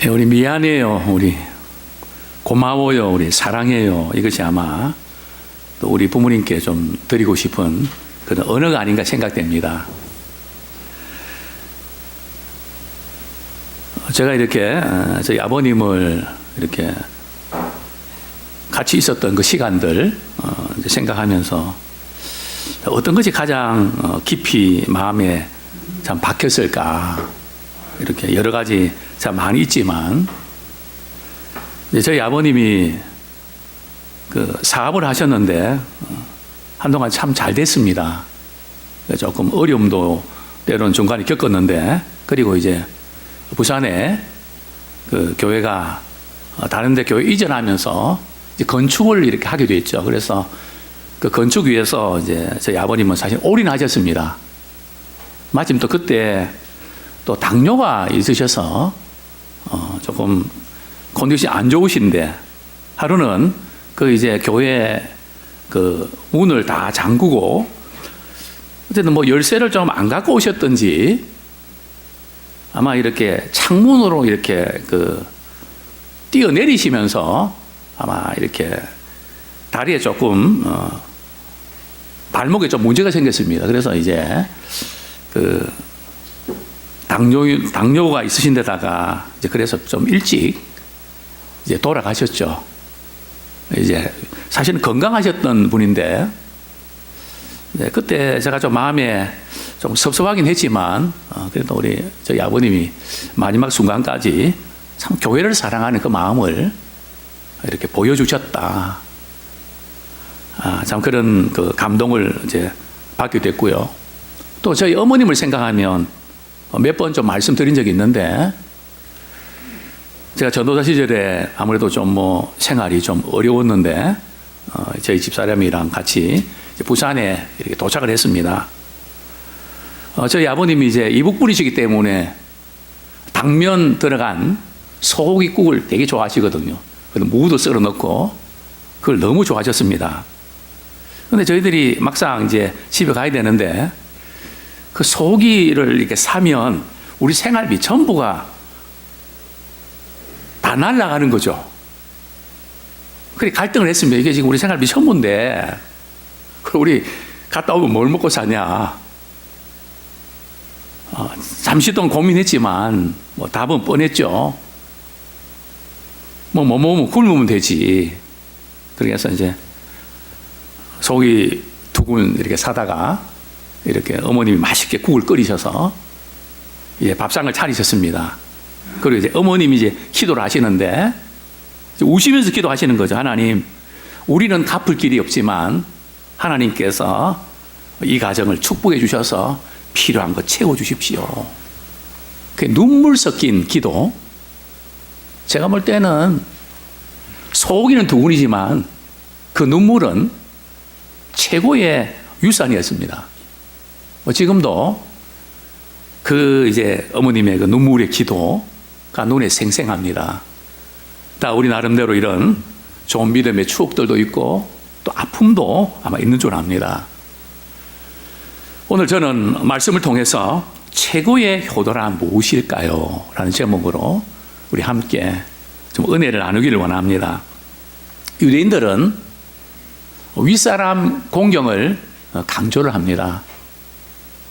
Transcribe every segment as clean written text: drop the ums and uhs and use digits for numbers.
우리 미안해요, 우리 고마워요, 우리 사랑해요. 이것이 아마 또 우리 부모님께 좀 드리고 싶은 그런 언어가 아닌가 생각됩니다. 제가 이렇게 저희 아버님을 이렇게 같이 있었던 그 시간들 생각하면서 어떤 것이 가장 깊이 마음에 참 박혔을까, 이렇게 여러 가지 참 많이 있지만 저희 아버님이 그 사업을 하셨는데 한동안 참 잘 됐습니다. 조금 어려움도 때로는 중간에 겪었는데, 그리고 이제 부산에 그 교회가 다른 데 교회 이전하면서 이제 건축을 이렇게 하게 됐죠. 그래서 그 건축 위해서 이제 저희 아버님은 사실 올인하셨습니다. 마침 또 그때 또 당뇨가 있으셔서 조금 컨디션이 안 좋으신데, 하루는 그 이제 교회 그 문을 다 잠그고 어쨌든 뭐 열쇠를 좀 안 갖고 오셨던지 아마 이렇게 창문으로 이렇게 그 뛰어내리시면서 아마 이렇게 다리에 조금 발목에 좀 문제가 생겼습니다. 그래서 이제 그 당뇨가 있으신 데다가 이제 그래서 좀 일찍 이제 돌아가셨죠. 이제 사실은 건강하셨던 분인데, 그때 제가 좀 마음에 좀 섭섭하긴 했지만 그래도 우리 저희 아버님이 마지막 순간까지 참 교회를 사랑하는 그 마음을 이렇게 보여주셨다. 참 그런 그 감동을 이제 받게 됐고요. 또 저희 어머님을 생각하면 몇 번 좀 말씀드린 적이 있는데, 제가 전도사 시절에 아무래도 좀 뭐 생활이 좀 어려웠는데 저희 집사람이랑 같이 부산에 이렇게 도착을 했습니다. 저희 아버님이 이제 이북 분이시기 때문에 당면 들어간 소고기국을 되게 좋아하시거든요. 그래서 무도 썰어 넣고 그걸 너무 좋아하셨습니다. 근데 저희들이 막상 이제 집에 가야 되는데 그 소고기를 이렇게 사면 우리 생활비 전부가 다 날아가는 거죠. 그래 갈등을 했습니다. 이게 지금 우리 생활비 전부인데 우리 갔다 오면 뭘 먹고 사냐. 잠시 동안 고민했지만 뭐 답은 뻔했죠. 뭐 먹으면 굶으면 되지. 그래서 이제 소고기 2군 이렇게 사다가 이렇게 어머님이 맛있게 국을 끓이셔서 이제 밥상을 차리셨습니다. 그리고 이제 어머님이 이제 기도를 하시는데 우시면서 기도하시는 거죠. 하나님, 우리는 갚을 길이 없지만 하나님께서 이 가정을 축복해 주셔서 필요한 거 채워 주십시오. 그 눈물 섞인 기도. 제가 볼 때는 소고기는 2군이지만 그 눈물은 최고의 유산이었습니다. 지금도 그 이제 어머님의 그 눈물의 기도가 눈에 생생합니다. 다 우리 나름대로 이런 좋은 믿음의 추억들도 있고 또 아픔도 아마 있는 줄 압니다. 오늘 저는 말씀을 통해서 최고의 효도라 무엇일까요? 라는 제목으로 우리 함께 좀 은혜를 나누기를 원합니다. 유대인들은 윗사람 공경을 강조를 합니다.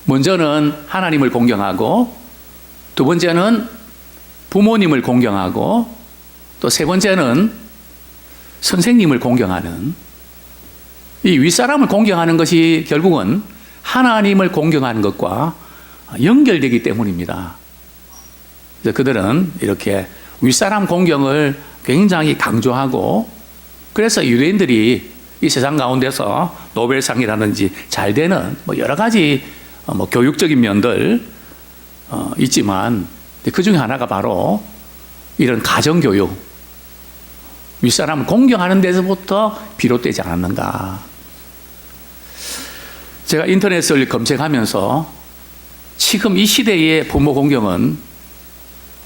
먼저는 하나님을 공경하고, 두 번째는 부모님을 공경하고, 또 세 번째는 선생님을 공경하는, 이 윗사람을 공경하는 것이 결국은 하나님을 공경하는 것과 연결되기 때문입니다. 그래서 그들은 이렇게 윗사람 공경을 굉장히 강조하고, 그래서 유대인들이 이 세상 가운데서 노벨상이라든지 잘 되는 뭐 여러 가지 뭐 교육적인 면들 있지만 그 중에 하나가 바로 이런 가정교육, 윗사람을 공경하는 데서부터 비롯되지 않았는가. 제가 인터넷을 검색하면서 지금 이 시대의 부모 공경은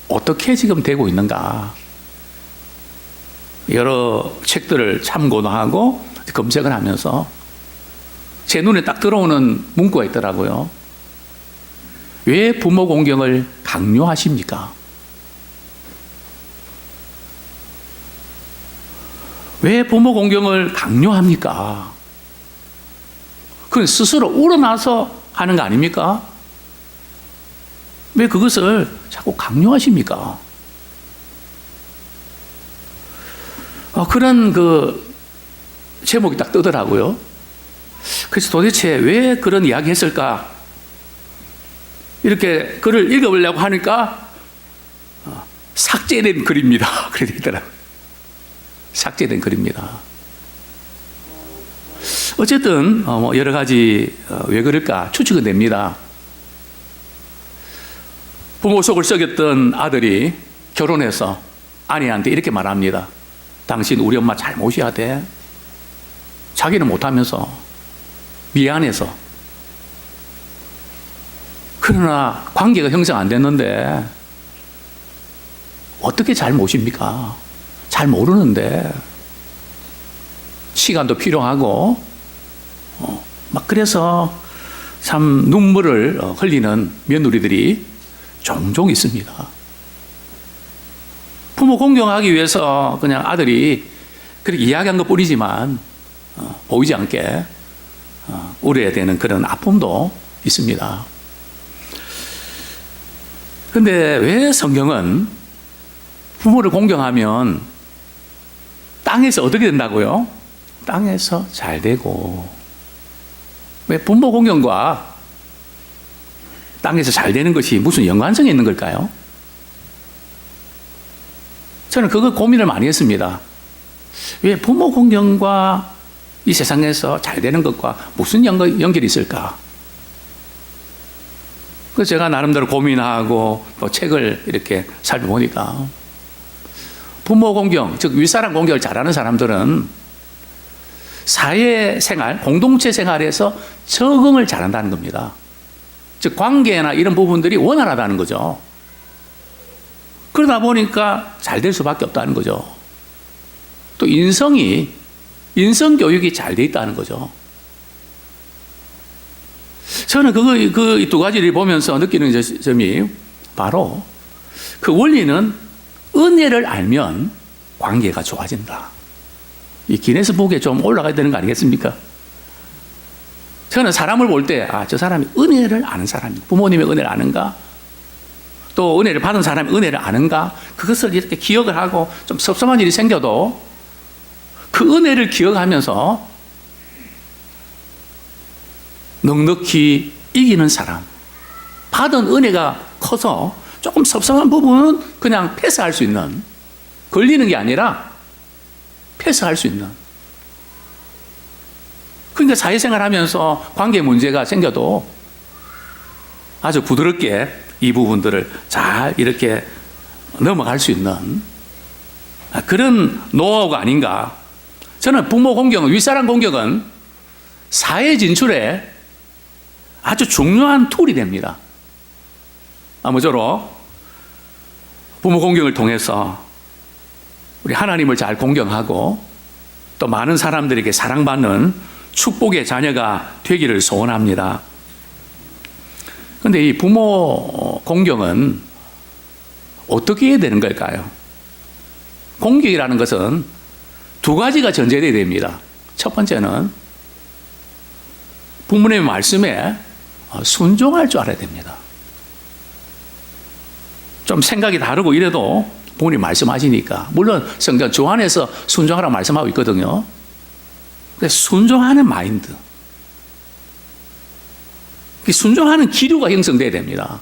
어떻게 지금 되고 있는가, 여러 책들을 참고도 하고 검색을 하면서 제 눈에 딱 들어오는 문구가 있더라고요. 왜 부모 공경을 강요하십니까? 왜 부모 공경을 강요합니까? 그건 스스로 우러나서 하는 거 아닙니까? 왜 그것을 자꾸 강요하십니까? 그런 제목이 딱 뜨더라고요. 그래서 도대체 왜 그런 이야기 했을까? 이렇게 글을 읽어보려고 하니까 삭제된 글입니다. 그래 되더라고요. 삭제된 글입니다. 어쨌든 여러 가지 왜 그럴까 추측은 됩니다. 부모 속을 썩였던 아들이 결혼해서 아내한테 이렇게 말합니다. 당신 우리 엄마 잘 모셔야 돼. 자기는 못하면서 미안해서. 그러나 관계가 형성 안 됐는데 어떻게 잘 모십니까? 잘 모르는데 시간도 필요하고 막 그래서 참 눈물을 흘리는 며느리들이 종종 있습니다. 부모 공경하기 위해서 그냥 아들이 그렇게 이야기한 것 뿐이지만 보이지 않게 울어야 되는 그런 아픔도 있습니다. 그런데 왜 성경은 부모를 공경하면 땅에서 어떻게 된다고요? 땅에서 잘 되고. 왜 부모 공경과 땅에서 잘 되는 것이 무슨 연관성이 있는 걸까요? 저는 그거 고민을 많이 했습니다. 왜 부모 공경과 이 세상에서 잘 되는 것과 무슨 연결이 있을까? 그래서 제가 나름대로 고민하고 또 책을 이렇게 살펴보니까 부모 공경, 즉 윗사람 공경을 잘하는 사람들은 사회생활, 공동체 생활에서 적응을 잘한다는 겁니다. 즉 관계나 이런 부분들이 원활하다는 거죠. 그러다 보니까 잘 될 수밖에 없다는 거죠. 또 인성 교육이 잘 돼 있다는 거죠. 저는 그 두 가지를 보면서 느끼는 점이 바로 그 원리는 은혜를 알면 관계가 좋아진다. 이 기네스북에 좀 올라가야 되는 거 아니겠습니까? 저는 사람을 볼 때, 저 사람이 은혜를 아는 사람이, 부모님의 은혜를 아는가? 또 은혜를 받은 사람이 은혜를 아는가? 그것을 이렇게 기억을 하고 좀 섭섭한 일이 생겨도 그 은혜를 기억하면서 넉넉히 이기는 사람. 받은 은혜가 커서 조금 섭섭한 부분은 그냥 패스할 수 있는, 걸리는 게 아니라 패스할 수 있는. 그러니까 사회생활 하면서 관계 문제가 생겨도 아주 부드럽게 이 부분들을 잘 이렇게 넘어갈 수 있는 그런 노하우가 아닌가. 저는 부모 공경은, 윗사람 공경은 사회 진출에 아주 중요한 툴이 됩니다. 아무쪼록 부모 공경을 통해서 우리 하나님을 잘 공경하고 또 많은 사람들에게 사랑받는 축복의 자녀가 되기를 소원합니다. 그런데 이 부모 공경은 어떻게 해야 되는 걸까요? 공경이라는 것은 두 가지가 전제되어야 됩니다. 첫 번째는 부모님의 말씀에 순종할 줄 알아야 됩니다. 좀 생각이 다르고 이래도 부모님 말씀하시니까, 물론 성경 주 안에서 순종하라고 말씀하고 있거든요. 순종하는 마인드, 순종하는 기류가 형성돼야 됩니다.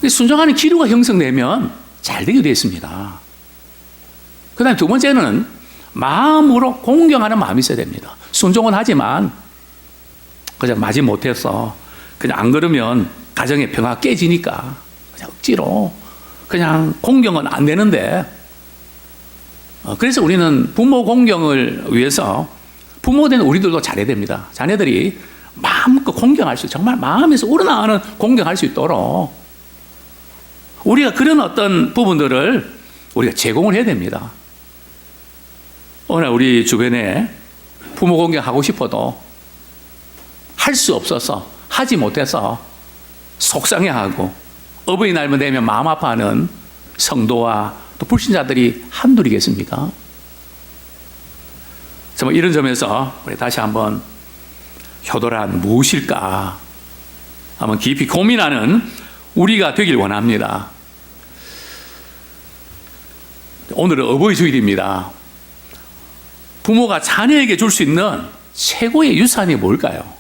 순종하는 기류가 형성되면 잘 되게 되어 있습니다. 그 다음에 두 번째는 마음으로 공경하는 마음이 있어야 됩니다. 순종은 하지만 그냥 마지 못해서 그냥 안 그러면 가정의 평화가 깨지니까 그냥 억지로 그냥 공경은 안 되는데, 그래서 우리는 부모 공경을 위해서 부모 된 우리들도 잘해야 됩니다. 자녀들이 마음껏 공경할 수, 정말 마음에서 우러나오는 공경할 수 있도록 우리가 그런 어떤 부분들을 우리가 제공을 해야 됩니다. 오늘 우리 주변에 부모 공경하고 싶어도 할 수 없어서, 하지 못해서 속상해하고 어버이날만 되면 마음 아파하는 성도와 또 불신자들이 한둘이겠습니까? 정말 이런 점에서 우리 다시 한번 효도란 무엇일까 한번 깊이 고민하는 우리가 되길 원합니다. 오늘은 어버이 주일입니다. 부모가 자녀에게 줄 수 있는 최고의 유산이 뭘까요?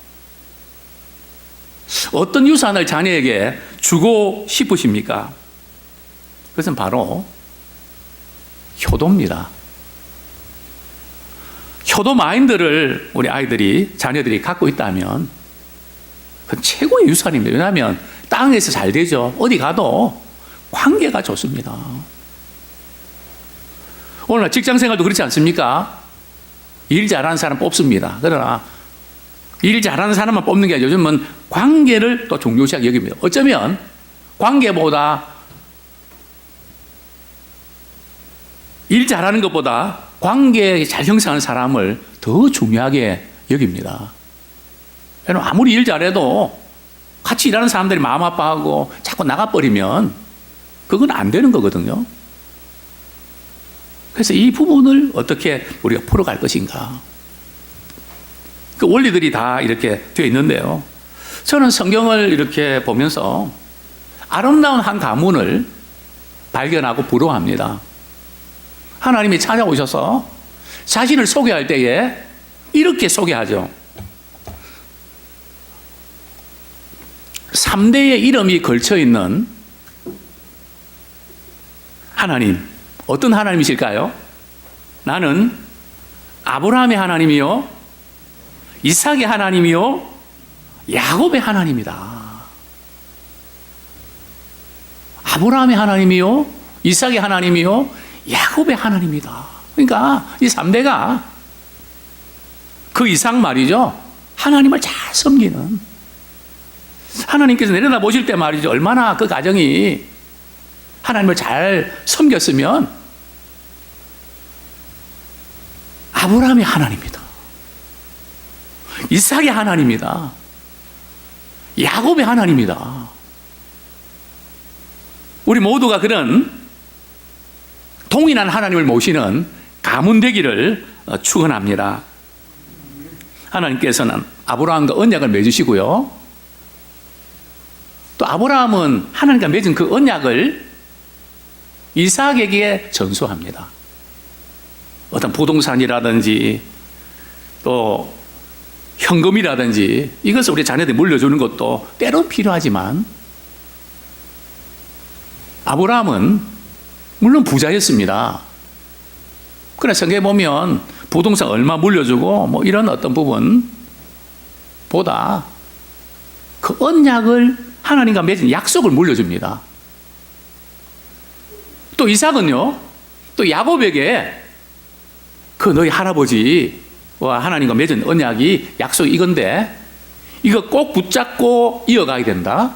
어떤 유산을 자녀에게 주고 싶으십니까? 그것은 바로 효도입니다. 효도 마인드를 우리 아이들이, 자녀들이 갖고 있다면 그건 최고의 유산입니다. 왜냐하면 땅에서 잘 되죠. 어디 가도 관계가 좋습니다. 오늘 직장 생활도 그렇지 않습니까? 일 잘하는 사람 뽑습니다. 그러나 일 잘하는 사람만 뽑는 게 아니라 요즘은 관계를 또 중요시하게 여깁니다. 어쩌면 관계보다 일 잘하는 것보다 관계 잘 형성하는 사람을 더 중요하게 여깁니다. 왜냐하면 아무리 일 잘해도 같이 일하는 사람들이 마음 아파하고 자꾸 나가버리면 그건 안 되는 거거든요. 그래서 이 부분을 어떻게 우리가 풀어갈 것인가. 그 원리들이 다 이렇게 되어 있는데요. 저는 성경을 이렇게 보면서 아름다운 한 가문을 발견하고 부러워합니다. 하나님이 찾아오셔서 자신을 소개할 때에 이렇게 소개하죠. 3대의 이름이 걸쳐 있는 하나님. 어떤 하나님이실까요? 나는 아브라함의 하나님이요, 이삭의 하나님이요, 야곱의 하나님이다. 아브라함의 하나님이요, 이삭의 하나님이요, 야곱의 하나님이다. 그러니까 이 3대가 그 이상 말이죠. 하나님을 잘 섬기는, 하나님께서 내려다 보실 때 말이죠. 얼마나 그 가정이 하나님을 잘 섬겼으면 아브라함의 하나님이다, 이삭의 하나님이다, 야곱의 하나님이다. 우리 모두가 그런 동일한 하나님을 모시는 가문 되기를 축원합니다. 하나님께서는 아브라함과 언약을 맺으시고요, 또 아브라함은 하나님과 맺은 그 언약을 이삭에게 전수합니다. 어떤 부동산이라든지 또 현금이라든지 이것을 우리 자녀들이 물려주는 것도 때로 필요하지만 아브라함은 물론 부자였습니다. 그러나 성경에 보면 부동산 얼마 물려주고 뭐 이런 어떤 부분보다 그 언약을 하나님과 맺은 약속을 물려줍니다. 또 이삭은요, 또 야곱에게 그 너희 할아버지와 하나님과 맺은 언약이 약속이 이건데 이거 꼭 붙잡고 이어가야 된다.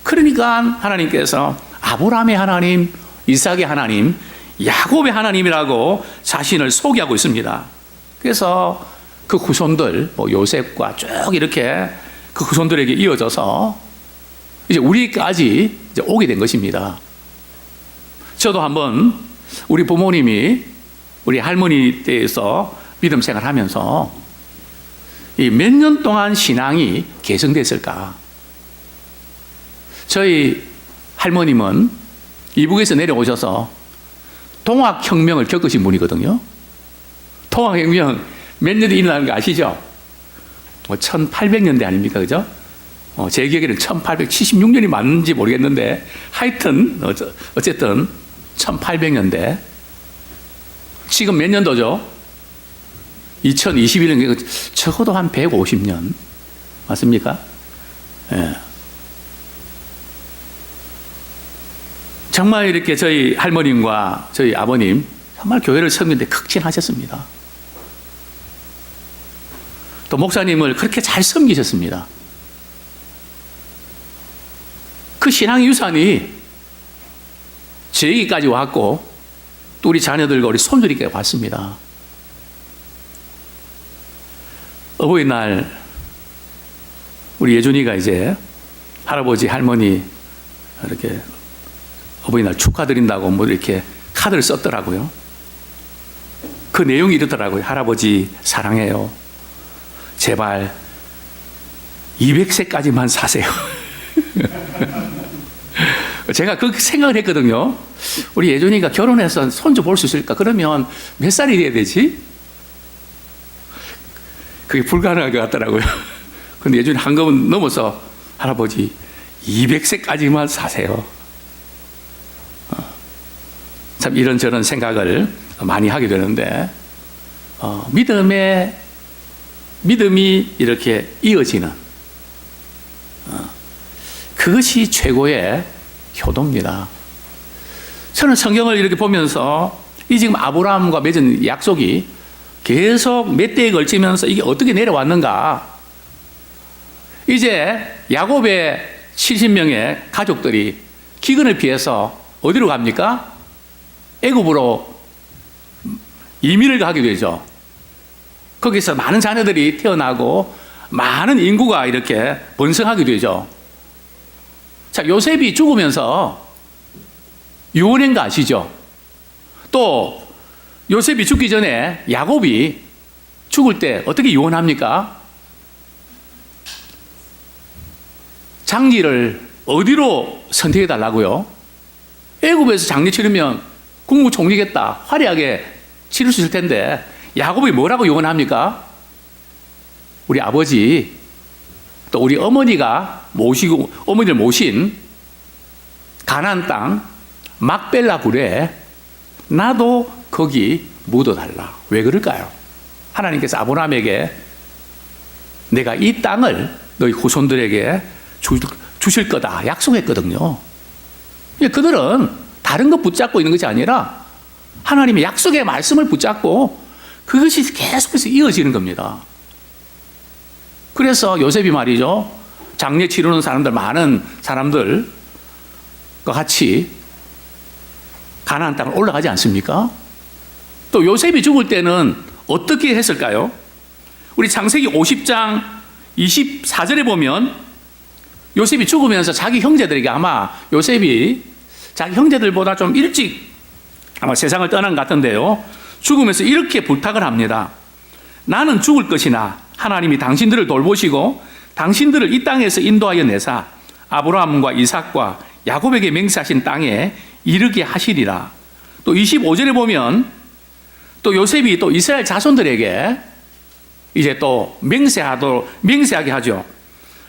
그러니까 하나님께서 아브라함의 하나님, 이삭의 하나님, 야곱의 하나님이라고 자신을 소개하고 있습니다. 그래서 그 후손들, 뭐 요셉과 쭉 이렇게 그 후손들에게 이어져서 이제 우리까지 이제 오게 된 것입니다. 저도 한번 우리 부모님이 우리 할머니 때에서 믿음 생활하면서 몇 년 동안 신앙이 개성됐을까? 저희 할머님은 이북에서 내려오셔서 동학혁명을 겪으신 분이거든요. 동학혁명 몇 년에 일어나는 거 아시죠? 1800년대 아닙니까? 그죠? 제 기억에는 1876년이 맞는지 모르겠는데 하여튼 어쨌든 1800년대. 지금 몇 년도죠? 2021년, 적어도 한 150년 맞습니까? 예. 정말 이렇게 저희 할머님과 저희 아버님 정말 교회를 섬기는데 극진하셨습니다. 또 목사님을 그렇게 잘 섬기셨습니다. 그 신앙 유산이 저에게까지 왔고 또 우리 자녀들과 우리 손주리까지 왔습니다. 어버이날 우리 예준이가 이제 할아버지 할머니 이렇게 어버이날 축하드린다고 뭐 이렇게 카드를 썼더라고요. 그 내용이 이러더라고요. 할아버지 사랑해요. 제발 200세까지만 사세요. 제가 그 생각을 했거든요. 우리 예준이가 결혼해서 손주 볼 수 있을까? 그러면 몇 살이 돼야 되지? 그게 불가능할 것 같더라고요. 근데 예준이 한꺼번에 넘어서 할아버지 200세까지만 사세요. 참 이런저런 생각을 많이 하게 되는데 믿음이 이렇게 이어지는 그것이 최고의 효도입니다. 저는 성경을 이렇게 보면서 이 지금 아브라함과 맺은 약속이 계속 몇 대에 걸치면서 이게 어떻게 내려왔는가. 이제 야곱의 70명의 가족들이 기근을 피해서 어디로 갑니까? 애굽으로 이민을 가게 되죠. 거기서 많은 자녀들이 태어나고 많은 인구가 이렇게 번성하게 되죠. 자, 요셉이 죽으면서 유언한 거 아시죠? 또 요셉이 죽기 전에 야곱이 죽을 때 어떻게 유언합니까? 장리를 어디로 선택해 달라고요? 애굽에서 장리 치르면 국무총리겠다. 화려하게 치를 수 있을 텐데 야곱이 뭐라고 유언합니까? 우리 아버지 또 우리 어머니가 어머니를 모신 가나안 땅 막벨라 굴에 나도 거기 묻어달라. 왜 그럴까요? 하나님께서 아브라함에게 내가 이 땅을 너희 후손들에게 주실 거다 약속했거든요. 그들은 다른 것 붙잡고 있는 것이 아니라 하나님의 약속의 말씀을 붙잡고 그것이 계속해서 이어지는 겁니다. 그래서 요셉이 말이죠. 장례 치르는 사람들, 많은 사람들과 같이 가나안 땅을 올라가지 않습니까? 또 요셉이 죽을 때는 어떻게 했을까요? 우리 창세기 50장 24절에 보면 요셉이 죽으면서 자기 형제들에게 아마 요셉이 자기 형제들보다 좀 일찍 아마 세상을 떠난 것 같은데요. 죽으면서 이렇게 부탁을 합니다. 나는 죽을 것이나 하나님이 당신들을 돌보시고 당신들을 이 땅에서 인도하여 내사 아브라함과 이삭과 야곱에게 맹세하신 땅에 이르게 하시리라. 또 25절에 보면 또 요셉이 또 이스라엘 자손들에게 이제 또 맹세하게 하죠.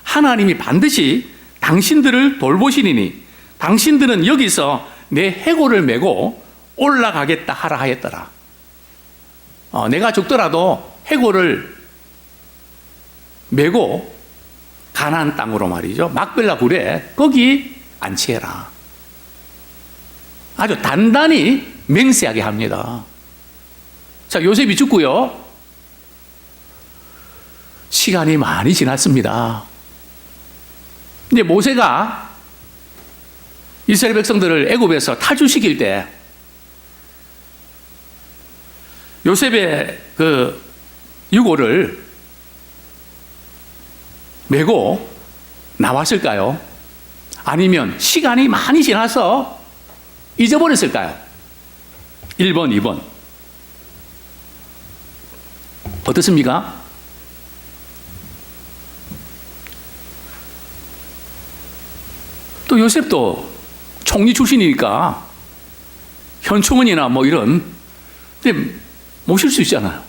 하나님이 반드시 당신들을 돌보시리니 당신들은 여기서 내 해골을 메고 올라가겠다 하라 하였더라. 내가 죽더라도 해골을 메고 가나안 땅으로 말이죠. 막벨라 굴에 거기 안치해라. 아주 단단히 맹세하게 합니다. 자, 요셉이 죽고요. 시간이 많이 지났습니다. 이제 모세가 이스라엘 백성들을 애굽에서 탈출시킬 때 요셉의 그 유골을 메고 나왔을까요? 아니면 시간이 많이 지나서 잊어버렸을까요? 1번, 2번. 어떻습니까? 또 요셉도 총리 출신이니까 현충원이나 뭐 이런 데 모실 수 있잖아요.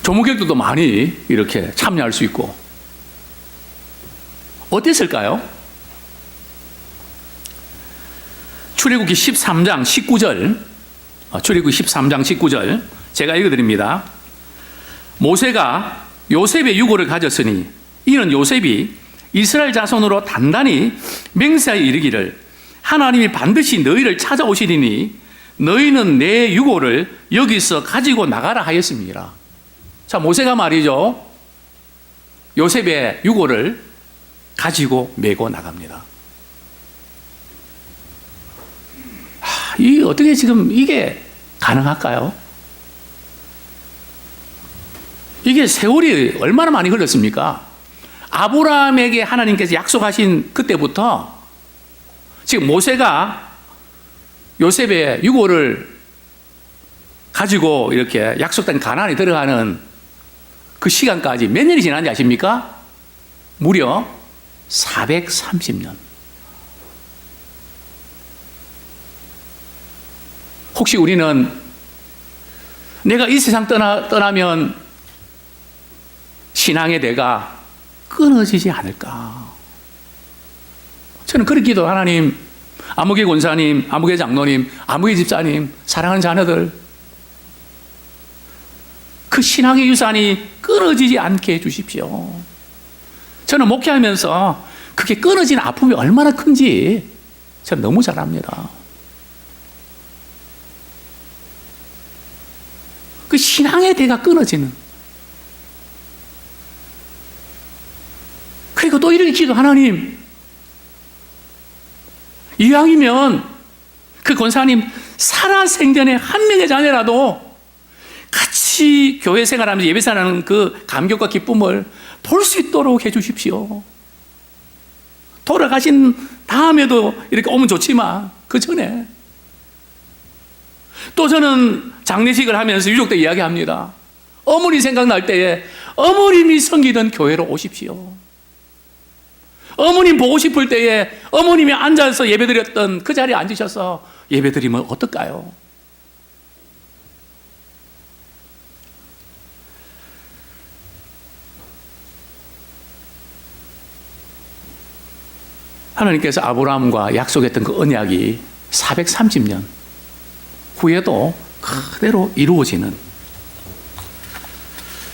조무객들도 많이 이렇게 참여할 수 있고. 어땠을까요? 출애굽기 13장 19절, 출애굽기 13장 19절 제가 읽어드립니다. 모세가 요셉의 유고를 가졌으니 이는 요셉이 이스라엘 자손으로 단단히 맹세하여 이르기를 하나님이 반드시 너희를 찾아오시리니 너희는 내 유고를 여기서 가지고 나가라 하였습니다. 자, 모세가 말이죠. 요셉의 유고를 가지고 메고 나갑니다. 어떻게 지금 이게 가능할까요? 이게 세월이 얼마나 많이 걸렸습니까? 아브라함에게 하나님께서 약속하신 그때부터 지금 모세가 요셉의 유고를 가지고 이렇게 약속된 가나안에 들어가는 그 시간까지 몇 년이 지났는지 아십니까? 무려 430년. 혹시 우리는 내가 이 세상 떠나면 신앙의 대가 끊어지지 않을까? 저는 그렇게 기도, 하나님, 아무개 권사님, 아무개 장로님, 아무개 집사님, 사랑하는 자녀들, 그 신앙의 유산이 끊어지지 않게 해주십시오. 저는 목회하면서 그게 끊어진 아픔이 얼마나 큰지 저는 너무 잘 압니다. 그 신앙의 대가 끊어지는. 그리고 또 이렇게 기도, 하나님, 이왕이면 그 권사님 살아생전에 한 명의 자녀라도 같이 교회 생활하면서 예배 생활하는 그 감격과 기쁨을 볼 수 있도록 해주십시오. 돌아가신 다음에도 이렇게 오면 좋지만 그 전에 또 저는 장례식을 하면서 유족들 이야기합니다. 어머니 생각날 때에 어머님이 섬기던 교회로 오십시오. 어머님 보고 싶을 때에 어머님이 앉아서 예배드렸던 그 자리에 앉으셔서 예배드리면 어떨까요? 하나님께서 아브라함과 약속했던 그 언약이 430년 후에도 그대로 이루어지는,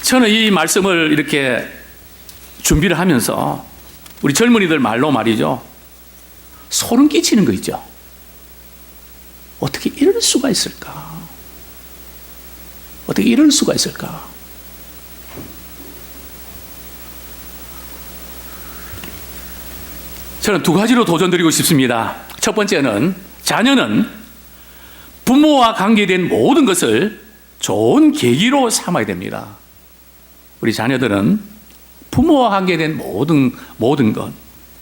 저는 이 말씀을 이렇게 준비를 하면서 우리 젊은이들 말로 말이죠, 소름 끼치는 거 있죠. 어떻게 이럴 수가 있을까? 어떻게 이럴 수가 있을까? 저는 두 가지로 도전드리고 싶습니다. 첫 번째는, 자녀는 부모와 관계된 모든 것을 좋은 계기로 삼아야 됩니다. 우리 자녀들은 부모와 관계된 모든 것,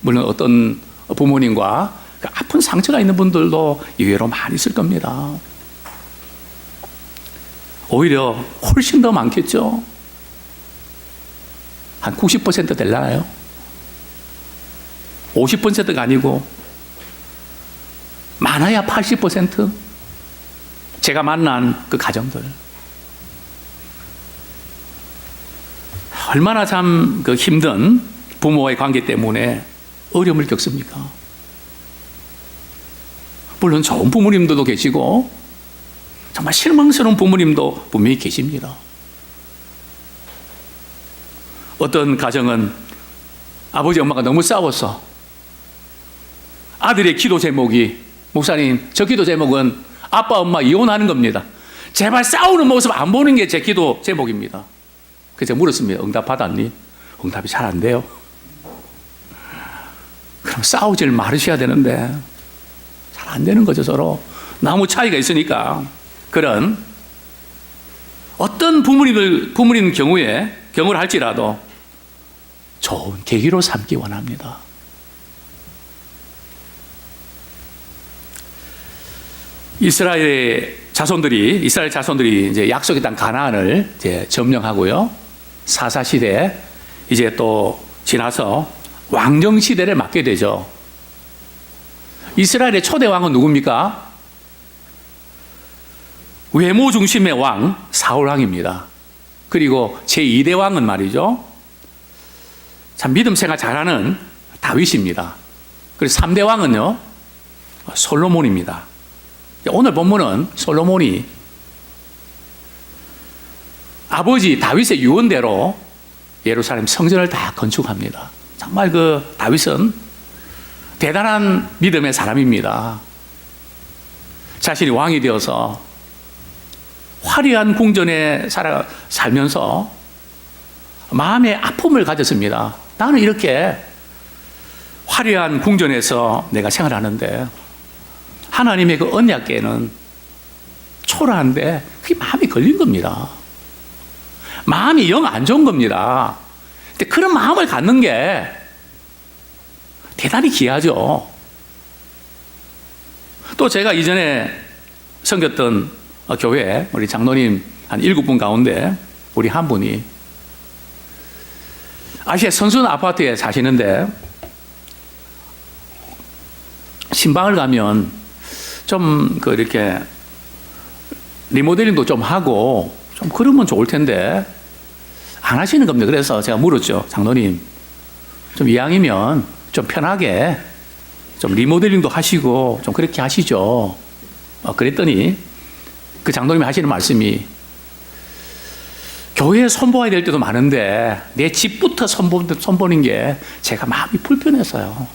물론 어떤 부모님과 그 아픈 상처가 있는 분들도 의외로 많이 있을 겁니다. 오히려 훨씬 더 많겠죠. 한 90% 될라나요? 50%가 아니고 많아야 80%? 제가 만난 그 가정들, 얼마나 참 그 힘든 부모와의 관계 때문에 어려움을 겪습니까? 물론 좋은 부모님들도 계시고 정말 실망스러운 부모님도 분명히 계십니다. 어떤 가정은 아버지 엄마가 너무 싸워서 아들의 기도 제목이, 목사님, 저 기도 제목은 아빠 엄마 이혼하는 겁니다. 제발 싸우는 모습 안 보는 게 제 기도 제목입니다. 그래서 물었습니다. 응답 받았니? 응답이 잘 안 돼요. 그럼 싸우질 말으셔야 되는데 잘 안 되는 거죠. 서로 너무 차이가 있으니까. 그런 어떤 부모님 경우를 할지라도 좋은 계기로 삼기 원합니다. 이스라엘 자손들이 이제 약속의 땅 가나안을 이제 점령하고요. 사사 시대 이제 또 지나서 왕정 시대를 맞게 되죠. 이스라엘의 초대 왕은 누굽니까? 외모 중심의 왕 사울 왕입니다. 그리고 제2대 왕은 말이죠, 참 믿음 생활 잘하는 다윗입니다. 그리고 3대 왕은요, 솔로몬입니다. 오늘 본문은 솔로몬이 아버지 다윗의 유언대로 예루살렘 성전을 다 건축합니다. 정말 그 다윗은 대단한 믿음의 사람입니다. 자신이 왕이 되어서 화려한 궁전에 살면서 마음의 아픔을 가졌습니다. 나는 이렇게 화려한 궁전에서 내가 생활하는데 하나님의 그 언약궤는 초라한데 그게 마음이 걸린 겁니다. 마음이 영 안 좋은 겁니다. 근데 이제 그런 마음을 갖는 게 대단히 귀하죠. 또 제가 이전에 섬겼던 교회 우리 장로님 한 7분 가운데 우리 한 분이 아시아 선순 아파트에 사시는데 신방을 가면 좀 이렇게 리모델링도 좀 하고 좀 그러면 좋을 텐데 안 하시는 겁니다. 그래서 제가 물었죠. 장로님, 좀 이왕이면 좀 편하게 좀 리모델링도 하시고 좀 그렇게 하시죠. 그랬더니 그 장로님이 하시는 말씀이 교회에 손보아야 될 때도 많은데 내 집부터 손보는 게 제가 마음이 불편해서요.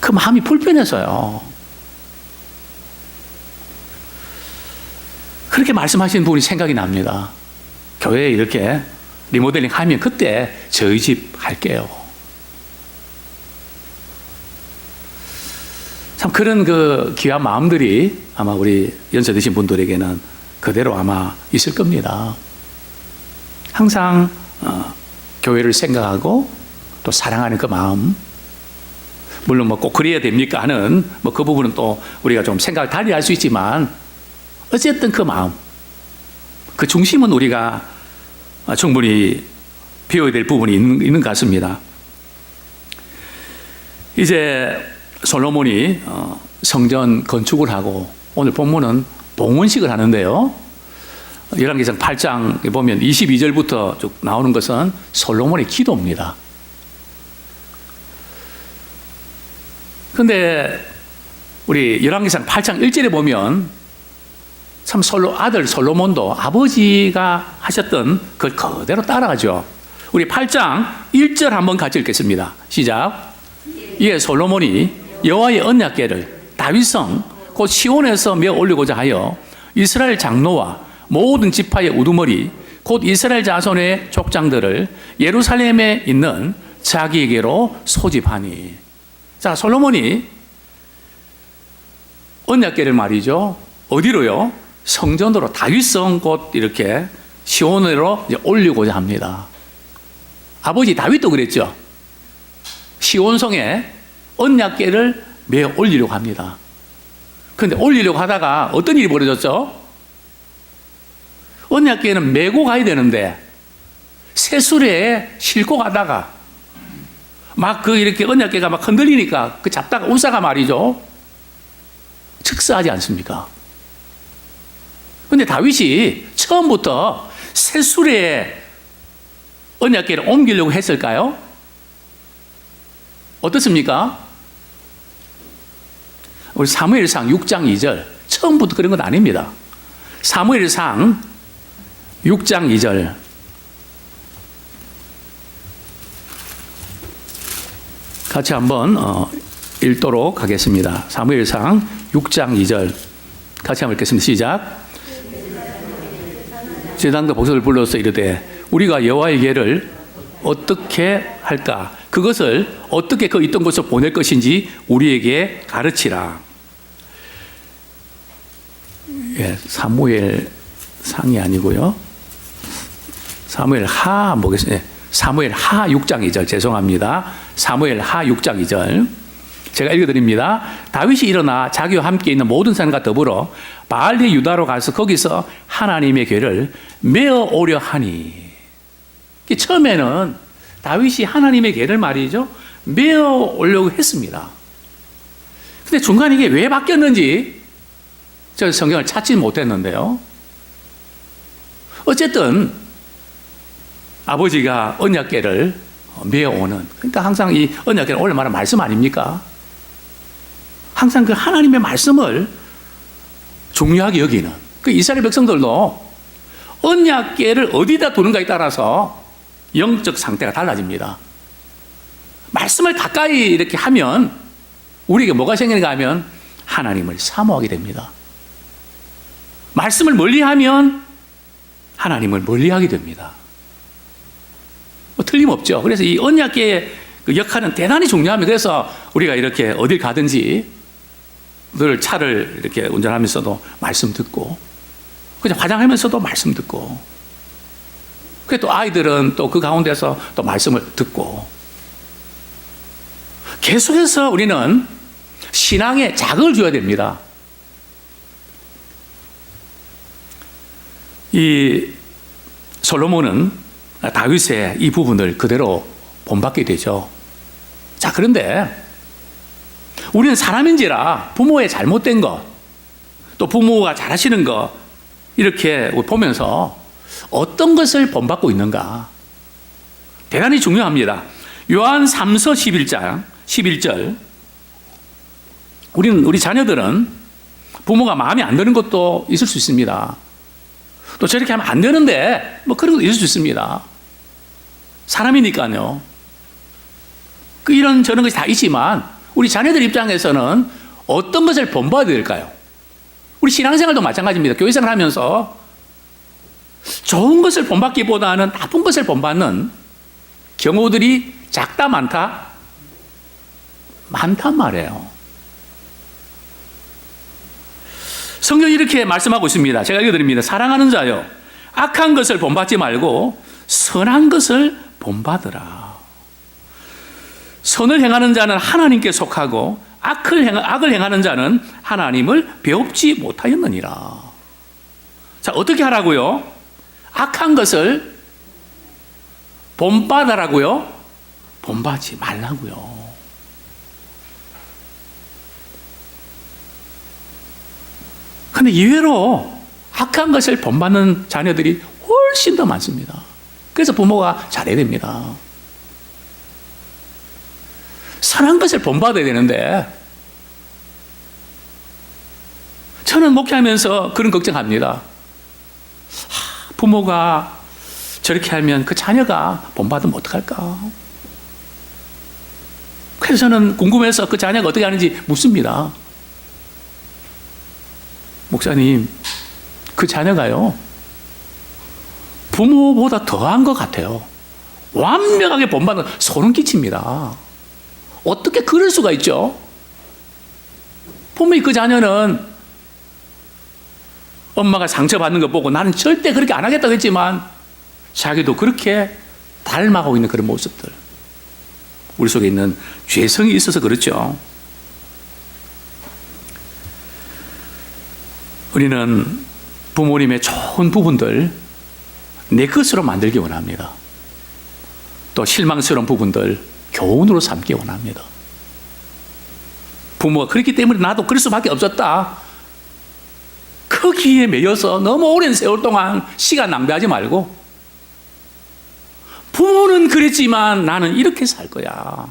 그 마음이 불편해서요. 그렇게 말씀하시는 분이 생각이 납니다. 교회에 이렇게 리모델링 하면 그때 저희 집 할게요. 참 그런 그 귀한 마음들이 아마 우리 연세 드신 분들에게는 그대로 아마 있을 겁니다. 항상 교회를 생각하고 또 사랑하는 그 마음, 물론 뭐 꼭 그래야 됩니까 하는 뭐 그 부분은 또 우리가 좀 생각을 달리 할 수 있지만 어쨌든 그 마음, 그 중심은 우리가 충분히 배워야 될 부분이 있는 것 같습니다. 이제 솔로몬이 성전 건축을 하고 오늘 본문은 봉헌식을 하는데요. 열왕기상 8장에 보면 22절부터 쭉 나오는 것은 솔로몬의 기도입니다. 그런데 우리 열왕기상 8장 1절에 보면 참 아들 솔로몬도 아버지가 하셨던 그걸 그대로 따라가죠. 우리 8장 1절 한번 같이 읽겠습니다. 시작. 이에 솔로몬이 여호와의 언약궤를 다윗성 곧 시온에서 메어 올리고자 하여 이스라엘 장로와 모든 지파의 우두머리 곧 이스라엘 자손의 족장들을 예루살렘에 있는 자기에게로 소집하니. 자, 솔로몬이 언약궤를 말이죠. 어디로요? 성전으로 다윗성 곧 이렇게 시온으로 이제 올리고자 합니다. 아버지 다윗도 그랬죠. 시온성에 언약궤를 메어 올리려고 합니다. 그런데 올리려고 하다가 어떤 일이 벌어졌죠? 언약궤는 메고 가야 되는데 새수레에 싣고 가다가 막 이렇게 언약궤가 막 흔들리니까 그 잡다가 울사가 말이죠. 즉사하지 않습니까? 근데 다윗이 처음부터 새수레에 언약궤를 옮기려고 했을까요? 어떻습니까? 우리 사무엘상 6장 2절 처음부터 그런 건 아닙니다. 사무엘상 6장 2절 같이 한번 읽도록 하겠습니다. 사무엘상 6장 2절 같이 한번 읽겠습니다. 시작. 제단과 복소를 불러서 이르되 우리가 여호와의 궤를 어떻게 할까? 그것을 어떻게 그 있던 곳을 보낼 것인지 우리에게 가르치라. 예, 사무엘상이 아니고요. 사무엘하 보겠습니다. 사무엘하 6장 2절 죄송합니다. 사무엘하 6장 2절 제가 읽어드립니다. 다윗이 일어나 자기와 함께 있는 모든 사람과 더불어 바알리 유다로 가서 거기서 하나님의 궤를 메어 오려 하니. 처음에는 다윗이 하나님의 궤를 말이죠 메어 오려고 했습니다. 근데 중간에 이게 왜 바뀌었는지 저 성경을 찾지 못했는데요. 어쨌든 아버지가 언약궤를 메어 오는, 그러니까 항상 이 언약궤는 얼마나 말씀 아닙니까? 항상 그 하나님의 말씀을 중요하게 여기는 그 이스라엘 백성들도 언약궤를 어디다 두는가에 따라서 영적 상태가 달라집니다. 말씀을 가까이 이렇게 하면 우리에게 뭐가 생기는가 하면 하나님을 사모하게 됩니다. 말씀을 멀리하면 하나님을 멀리하게 됩니다. 뭐 틀림없죠. 그래서 이 언약궤의 그 역할은 대단히 중요합니다. 그래서 우리가 이렇게 어딜 가든지 늘 차를 이렇게 운전하면서도 말씀 듣고 그냥 화장하면서도 말씀 듣고 그래 또 아이들은 또 그 가운데서 또 말씀을 듣고 계속해서 우리는 신앙에 자극을 줘야 됩니다. 이 솔로몬은 다윗의 이 부분을 그대로 본받게 되죠. 자, 그런데 우리는 사람인지라 부모의 잘못된 것, 또 부모가 잘하시는 것 이렇게 보면서 어떤 것을 본받고 있는가 대단히 중요합니다. 요한 3서 11장 11절 우리 자녀들은 부모가 마음에 안 드는 것도 있을 수 있습니다. 또 저렇게 하면 안 되는데 뭐 그런 것도 있을 수 있습니다. 사람이니까요. 이런 저런 것이 다 있지만 우리 자녀들 입장에서는 어떤 것을 본받아야 될까요? 우리 신앙생활도 마찬가지입니다. 교회생활 하면서 좋은 것을 본받기보다는 나쁜 것을 본받는 경우들이 작다 많다? 많단 말이에요. 성경이 이렇게 말씀하고 있습니다. 제가 읽어드립니다. 사랑하는 자여, 악한 것을 본받지 말고 선한 것을 본받으라. 선을 행하는 자는 하나님께 속하고 악을 행하는 자는 하나님을 배웁지 못하였느니라. 자, 어떻게 하라고요? 악한 것을 본받으라고요? 본받지 말라고요. 근데 의외로 악한 것을 본받는 자녀들이 훨씬 더 많습니다. 그래서 부모가 잘해야 됩니다. 선한 것을 본받아야 되는데 저는 목회하면서 그런 걱정합니다. 부모가 저렇게 하면 그 자녀가 본받으면 어떡할까? 그래서 저는 궁금해서 그 자녀가 어떻게 하는지 묻습니다. 목사님, 그 자녀가요 부모보다 더한 것 같아요. 완벽하게 본받는 소름 끼칩니다. 어떻게 그럴 수가 있죠? 분명히 그 자녀는 엄마가 상처받는 거 보고 나는 절대 그렇게 안 하겠다고 했지만 자기도 그렇게 닮아가고 있는 그런 모습들, 우리 속에 있는 죄성이 있어서 그렇죠. 우리는 부모님의 좋은 부분들 내 것으로 만들기 원합니다. 또 실망스러운 부분들 교훈으로 삼기 원합니다. 부모가 그렇기 때문에 나도 그럴 수밖에 없었다. 거기에 매여서 너무 오랜 세월 동안 시간 낭비하지 말고 부모는 그랬지만 나는 이렇게 살 거야.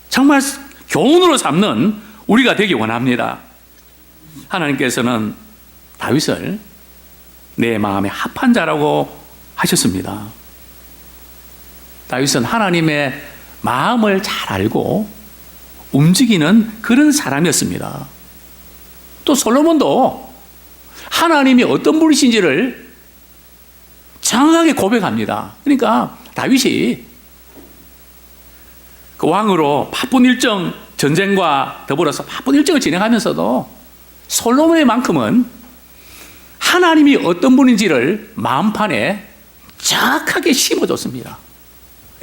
정말 교훈으로 삼는 우리가 되기 원합니다. 하나님께서는 다윗을 내 마음에 합한 자라고 하셨습니다. 다윗은 하나님의 마음을 잘 알고 움직이는 그런 사람이었습니다. 또 솔로몬도 하나님이 어떤 분이신지를 정확하게 고백합니다. 그러니까 다윗이 그 왕으로 바쁜 일정, 전쟁과 더불어서 바쁜 일정을 진행하면서도 솔로몬의 만큼은 하나님이 어떤 분인지를 마음판에 정확하게 심어줬습니다.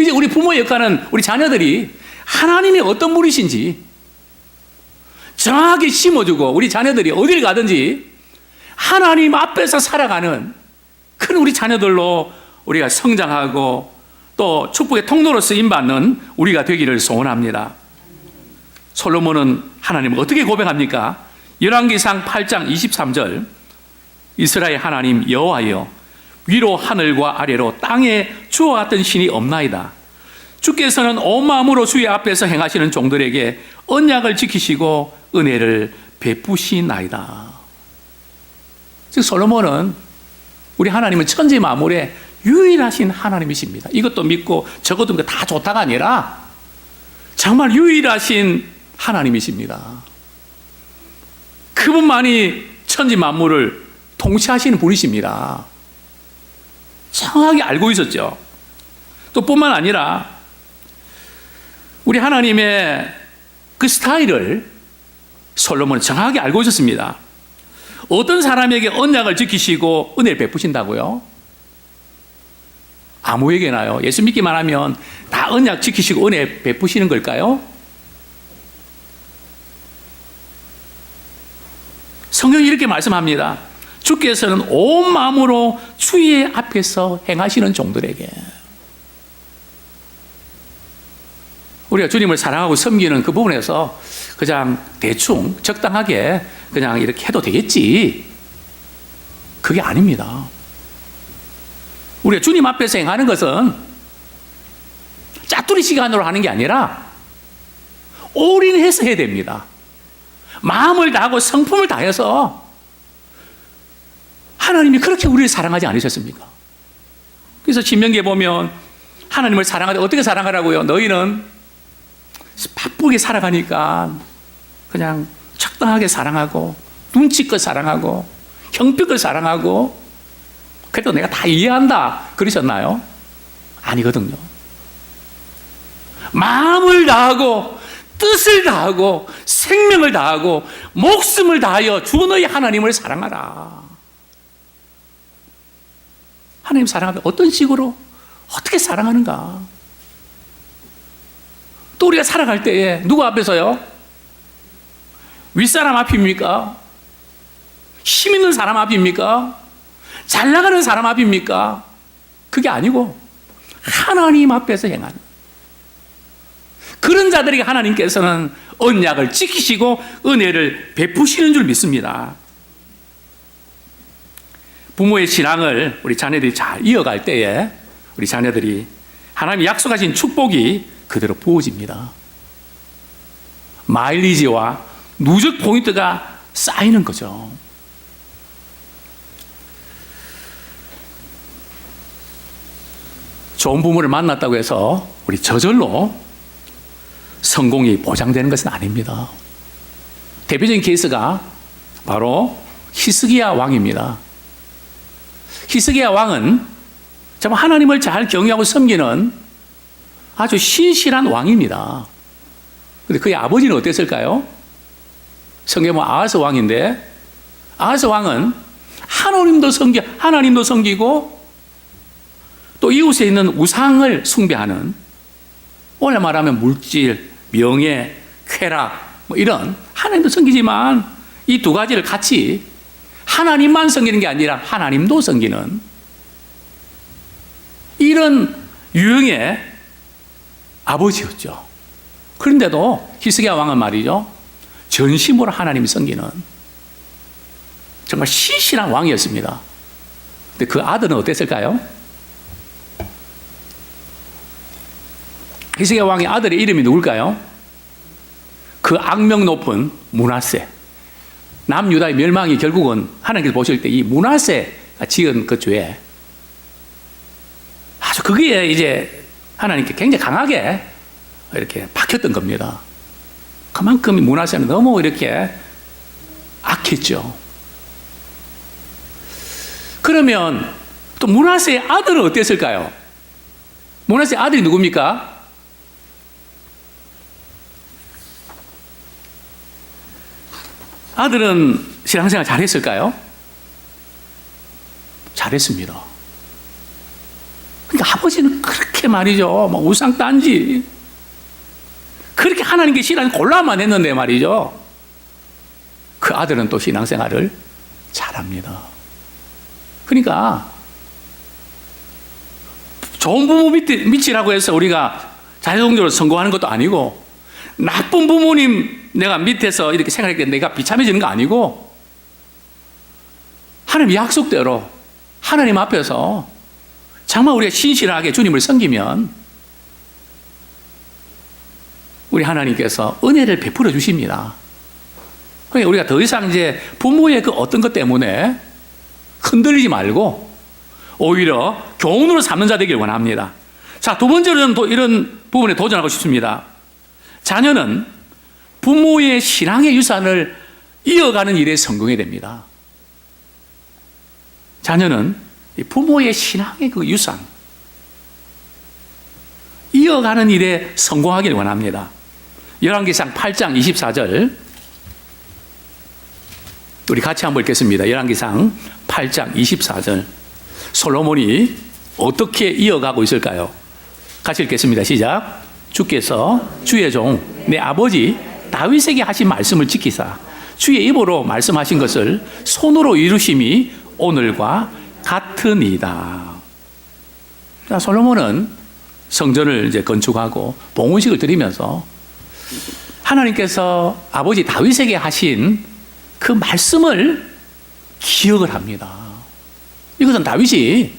이제 우리 부모의 역할은 우리 자녀들이 하나님이 어떤 분이신지 정확하게 심어주고 우리 자녀들이 어디를 가든지 하나님 앞에서 살아가는 큰 우리 자녀들로 우리가 성장하고 또 축복의 통로로 쓰임받는 우리가 되기를 소원합니다. 솔로몬은 하나님을 어떻게 고백합니까? 열왕기상 8장 23절 이스라엘 하나님 여호와여 위로 하늘과 아래로 땅에 주와 같은 신이 없나이다. 주께서는 온 마음으로 주의 앞에서 행하시는 종들에게 언약을 지키시고 은혜를 베푸시나이다. 즉 솔로몬은 우리 하나님은 천지 만물의 유일하신 하나님이십니다. 이것도 믿고 저것도 믿고 다 좋다가 아니라 정말 유일하신 하나님이십니다. 그분만이 천지 만물을 통치하시는 분이십니다. 정확하게 알고 있었죠. 또 뿐만 아니라 우리 하나님의 그 스타일을 솔로몬은 정확하게 알고 있었습니다. 어떤 사람에게 언약을 지키시고 은혜를 베푸신다고요? 아무에게나요. 예수 믿기만 하면 다 언약 지키시고 은혜 베푸시는 걸까요? 성경이 이렇게 말씀합니다. 주께서는 온 마음으로 주의 앞에서 행하시는 종들에게. 우리가 주님을 사랑하고 섬기는 그 부분에서 그냥 대충 적당하게 그냥 이렇게 해도 되겠지. 그게 아닙니다. 우리가 주님 앞에서 행하는 것은 짜투리 시간으로 하는 게 아니라 올인해서 해야 됩니다. 마음을 다하고 성품을 다해서. 하나님이 그렇게 우리를 사랑하지 않으셨습니까? 그래서 신명기에 보면 하나님을 사랑하되 어떻게 사랑하라고요? 너희는 바쁘게 살아가니까 그냥 적당하게 사랑하고 눈치껏 사랑하고 형편껏 사랑하고 그래도 내가 다 이해한다 그러셨나요? 아니거든요. 마음을 다하고 뜻을 다하고 생명을 다하고 목숨을 다하여 주 너희 하나님을 사랑하라. 하나님 사랑하면 어떤 식으로 어떻게 사랑하는가? 또 우리가 살아갈 때에 누구 앞에서요? 윗사람 앞입니까? 힘 있는 사람 앞입니까? 잘 나가는 사람 앞입니까? 그게 아니고 하나님 앞에서 행하는 그런 자들에게 하나님께서는 언약을 지키시고 은혜를 베푸시는 줄 믿습니다. 부모의 신앙을 우리 자녀들이 잘 이어갈 때에 우리 자녀들이 하나님이 약속하신 축복이 그대로 부어집니다. 마일리지와 누적 포인트가 쌓이는 거죠. 좋은 부모를 만났다고 해서 우리 저절로 성공이 보장되는 것은 아닙니다. 대표적인 케이스가 바로 히스기야 왕입니다. 히스기야 왕은 정말 하나님을 잘 경외하고 섬기는 아주 신실한 왕입니다. 그런데 그의 아버지는 어땠을까요? 성경에 보면 아하스 왕인데 아하스 왕은 하나님도 섬기고 또 이웃에 있는 우상을 숭배하는, 오늘 말하면 물질, 명예, 쾌락 뭐 이런 하나님도 섬기지만 이 두 가지를 같이 하나님만 섬기는 게 아니라 하나님도 섬기는 이런 유형의 아버지였죠. 그런데도 히스기야 왕은 말이죠, 전심으로 하나님을 섬기는 정말 신실한 왕이었습니다. 근데 그 아들은 어땠을까요? 히스기야 왕의 아들의 이름이 누굴까요? 그 악명 높은 므낫세. 남유다의 멸망이 결국은 하나님께서 보실 때 이 므낫세가 지은 그 죄, 아주 그게 이제 하나님께 굉장히 강하게 이렇게 박혔던 겁니다. 그만큼 므낫세는 너무 이렇게 악했죠. 그러면 또 므낫세의 아들은 어땠을까요? 므낫세의 아들이 누굽니까? 아들은 신앙생활 잘했을까요? 잘했습니다. 그러니까 아버지는 그렇게 말이죠, 막 우상단지 그렇게 하나님께 신앙 골라만 했는데 말이죠, 그 아들은 또 신앙생활을 잘합니다. 그러니까 좋은 부모 밑이라고 해서 우리가 자유동적으로 성공하는 것도 아니고, 나쁜 부모님 내가 밑에서 이렇게 생각했는데 내가 비참해지는 거 아니고, 하나님 약속대로 하나님 앞에서 정말 우리가 신실하게 주님을 섬기면 우리 하나님께서 은혜를 베풀어 주십니다. 그러니까 우리가 더 이상 이제 부모의 그 어떤 것 때문에 흔들리지 말고 오히려 교훈으로 삼는 자 되길 원합니다. 자, 두 번째로는 또 이런 부분에 도전하고 싶습니다. 자녀는 부모의 신앙의 유산을 이어가는 일에 성공해야 됩니다. 자녀는 부모의 신앙의 그 유산, 이어가는 일에 성공하길 원합니다. 열왕기상 8장 24절 우리 같이 한번 읽겠습니다. 열왕기상 8장 24절. 솔로몬이 어떻게 이어가고 있을까요? 같이 읽겠습니다. 시작. 주께서 주의 종 내 아버지 다윗에게 하신 말씀을 지키사 주의 입으로 말씀하신 것을 손으로 이루심이 오늘과 같으니이다. 자, 솔로몬은 성전을 이제 건축하고 봉헌식을 드리면서 하나님께서 아버지 다윗에게 하신 그 말씀을 기억을 합니다. 이것은 다윗이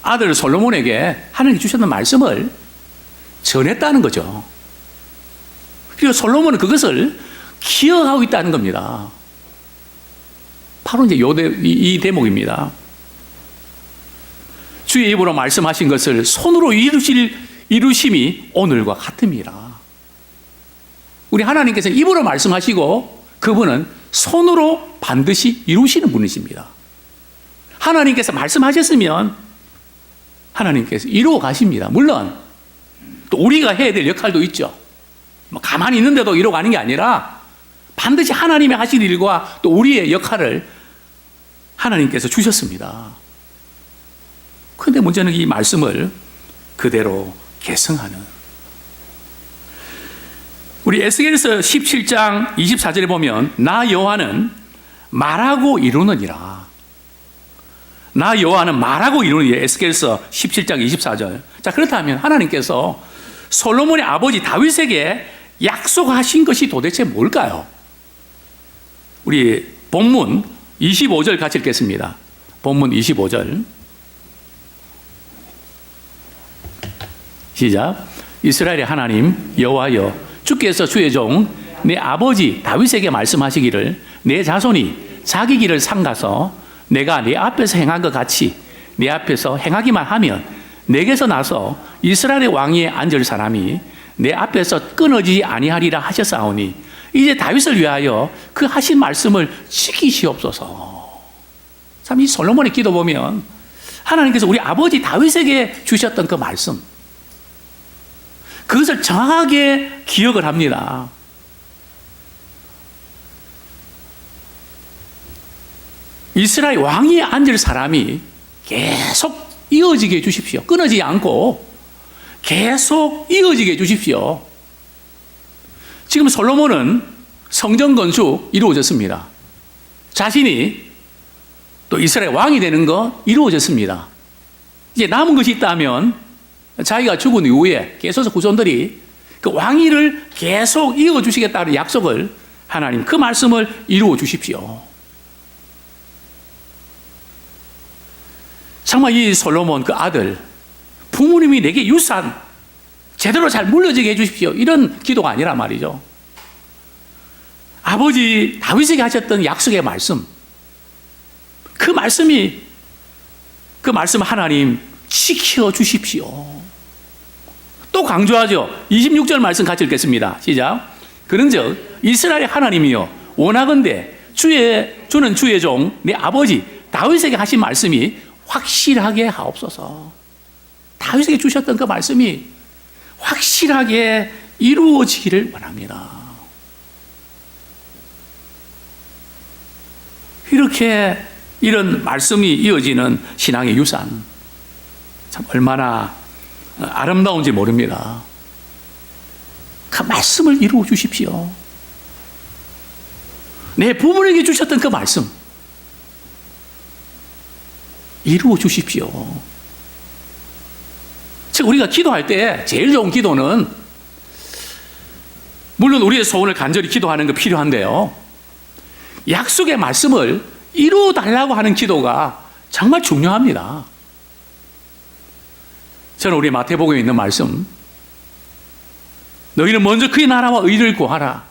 아들 솔로몬에게 하나님이 주셨던 말씀을 전했다는 거죠. 그리고 솔로몬은 그것을 기억하고 있다는 겁니다. 바로 이제 이 대목입니다. 주의 입으로 말씀하신 것을 손으로 이루심이 오늘과 같습니다. 우리 하나님께서 입으로 말씀하시고 그분은 손으로 반드시 이루시는 분이십니다. 하나님께서 말씀하셨으면 하나님께서 이루어 가십니다. 물론 또 우리가 해야 될 역할도 있죠. 가만히 있는데도 이루어 가는 게 아니라 반드시 하나님이 하실 일과 또 우리의 역할을 하나님께서 주셨습니다. 그런데 문제는 이 말씀을 그대로 계승하는, 우리 에스겔서 17장 24절에 보면 나 여호와는 말하고 이루느니라. 나 여호와는 말하고 이루느니라. 에스겔서 17장 24절. 자, 그렇다면 하나님께서 솔로몬의 아버지 다윗에게 약속하신 것이 도대체 뭘까요? 우리 본문 25절 같이 읽겠습니다. 본문 25절. 시작. 이스라엘의 하나님 여호와여, 주께서 주의 종 내 아버지 다윗에게 말씀하시기를 내 자손이 자기 길을 삼가서 내가 내 앞에서 행한 것 같이 내 앞에서 행하기만 하면 내게서 나서 이스라엘의 왕위에 앉을 사람이 내 앞에서 끊어지지 아니하리라 하셨사오니 이제 다윗을 위하여 그 하신 말씀을 지키시옵소서. 참, 이 솔로몬의 기도 보면 하나님께서 우리 아버지 다윗에게 주셨던 그 말씀, 그것을 정확하게 기억을 합니다. 이스라엘 왕위에 앉을 사람이 계속 이어지게 해주십시오. 끊어지지 않고 계속 이어지게 해주십시오. 지금 솔로몬은 성전 건축 이루어졌습니다. 자신이 또 이스라엘 왕이 되는 거 이루어졌습니다. 이제 남은 것이 있다면 자기가 죽은 이후에 계속 후손들이 그 왕위를 계속 이어주시겠다는 약속을, 하나님 그 말씀을 이루어 주십시오. 정말 이 솔로몬 그 아들, 부모님이 내게 유산 제대로 잘 물려지게 해주십시오, 이런 기도가 아니란 말이죠. 아버지 다윗에게 하셨던 약속의 말씀, 그 말씀을 하나님 지켜주십시오. 또 강조하죠. 26절 말씀 같이 읽겠습니다. 시작. 그런즉 이스라엘의 하나님이여, 원하건대 주는 주의 종 내 아버지 다윗에게 하신 말씀이 확실하게 하옵소서. 다윗에게 주셨던 그 말씀이 확실하게 이루어지기를 원합니다. 이렇게 이런 말씀이 이어지는 신앙의 유산, 참 얼마나 아름다운지 모릅니다. 그 말씀을 이루어 주십시오. 내 부모에게 주셨던 그 말씀 이루어 주십시오. 즉, 우리가 기도할 때 제일 좋은 기도는, 물론 우리의 소원을 간절히 기도하는 거 필요한데요, 약속의 말씀을 이루어 달라고 하는 기도가 정말 중요합니다. 저는 우리 마태복음에 있는 말씀, 너희는 먼저 그의 나라와 의를 구하라.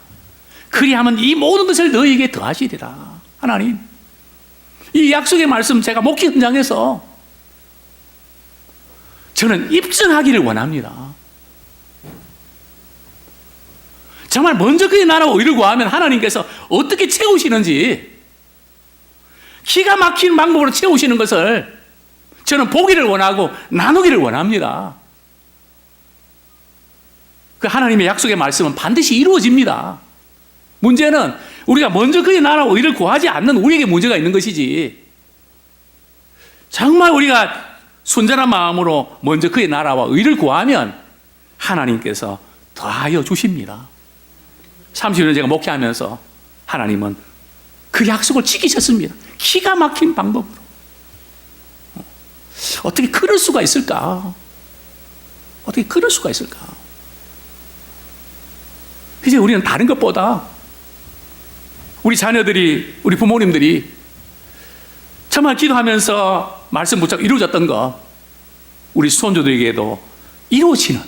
그리하면 이 모든 것을 너희에게 더하시리라. 하나님, 이 약속의 말씀 제가 목회 현장에서 저는 입증하기를 원합니다. 정말 먼저 그의 나라와 의를 구하면 하나님께서 어떻게 채우시는지, 기가 막힌 방법으로 채우시는 것을 저는 보기를 원하고 나누기를 원합니다. 그 하나님의 약속의 말씀은 반드시 이루어집니다. 문제는 우리가 먼저 그의 나라와 의를 구하지 않는 우리에게 문제가 있는 것이지, 정말 우리가 순전한 마음으로 먼저 그의 나라와 의를 구하면 하나님께서 더하여 주십니다. 30년 제가 목회하면서 하나님은 그 약속을 지키셨습니다. 기가 막힌 방법으로. 어떻게 그럴 수가 있을까? 어떻게 그럴 수가 있을까? 이제 우리는 다른 것보다 우리 자녀들이, 우리 부모님들이 정말 기도하면서 말씀 붙잡고 이루어졌던 것, 우리 손주들에게도 이루어지는